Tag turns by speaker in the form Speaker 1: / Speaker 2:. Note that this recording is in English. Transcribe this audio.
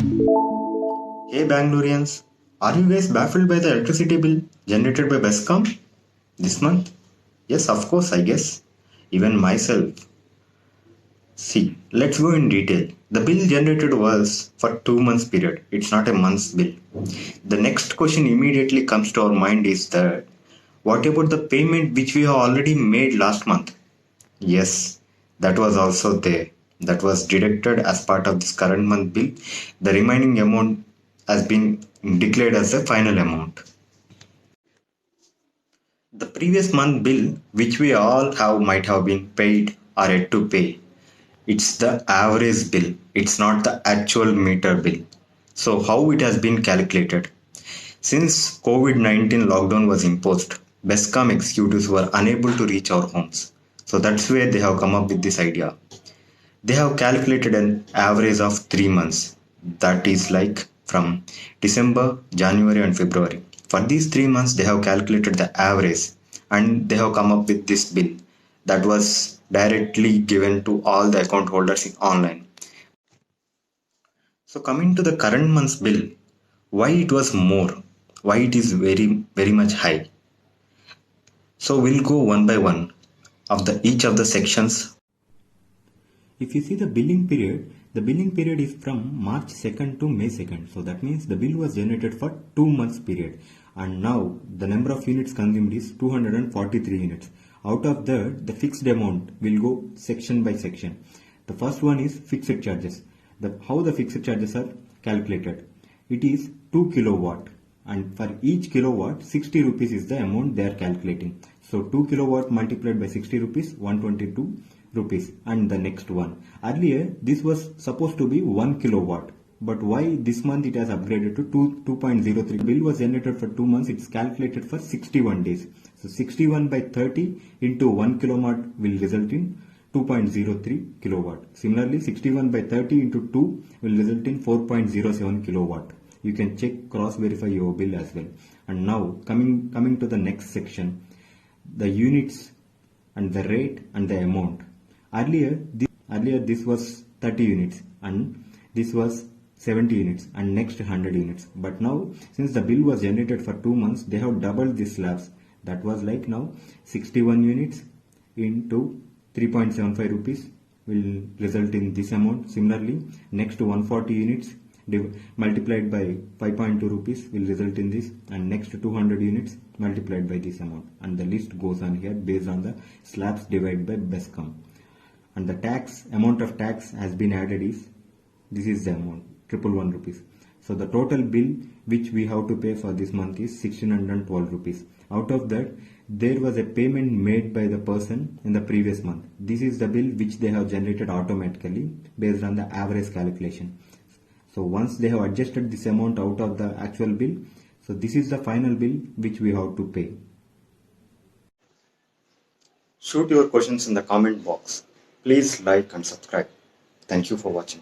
Speaker 1: Hey Bangaloreans, are you guys baffled by the electricity bill generated by Bescom this month? Yes, of course, I guess. Even myself. See, let's go in detail. The bill generated was for 2 months period. It's not a month's bill. The next question immediately comes to our mind is that what about the payment which we have already made last month? Yes, that was also there. That was deducted as part of this current month bill. The remaining amount has been declared as the final amount. The previous month bill, which we all have might have been paid or yet to pay, it's the average bill. It's not the actual meter bill. So how it has been calculated? Since COVID-19 lockdown was imposed, Bescom executives were unable to reach our homes. So that's where they have come up with this idea. They have calculated an average of 3 months. That is like from December, January, and February. For these 3 months, they have calculated the average and they have come up with this bill that was directly given to all the account holders online. So, coming to the current month's bill, why it was more? Why it is very much high? So, we'll go one by one of each of the sections.
Speaker 2: If you see the billing period is from March 2nd to May 2nd. So that means the bill was generated for 2 months period. And now the number of units consumed is 243 units. Out of that, the fixed amount will go section by section. The first one is fixed charges. How the fixed charges are calculated. It is 2 kilowatt. And for each kilowatt, 60 rupees is the amount they are calculating. So 2 kilowatt multiplied by 60 rupees, 122 rupees. And the next one. Earlier, this was supposed to be 1 kilowatt. But why this month it has upgraded to 2.03? Bill was generated for 2 months. It's calculated for 61 days. So 61 by 30 into 1 kilowatt will result in 2.03 kilowatt. Similarly, 61 by 30 into 2 will result in 4.07 kilowatt. You can check, cross verify your bill as well. And now coming to the next section, the units and the rate and the amount. Earlier this was 30 units and this was 70 units and next 100 units. But now since the bill was generated for 2 months, they have doubled these slabs. That was like now 61 units into 3.75 rupees will result in this amount. Similarly, next 140 units multiplied by 5.2 rupees will result in this, and next 200 units multiplied by this amount, and the list goes on here based on the slabs divided by Bescom. And the amount of tax has been added is, this is the amount, 111 rupees. So the total bill which we have to pay for this month is 1612 rupees. Out of that, there was a payment made by the person in the previous month. This is the bill which they have generated automatically based on the average calculation. So once they have adjusted this amount out of the actual bill, so this is the final bill which we have to pay.
Speaker 1: Shoot your questions in the comment box. Please like and subscribe. Thank you for watching.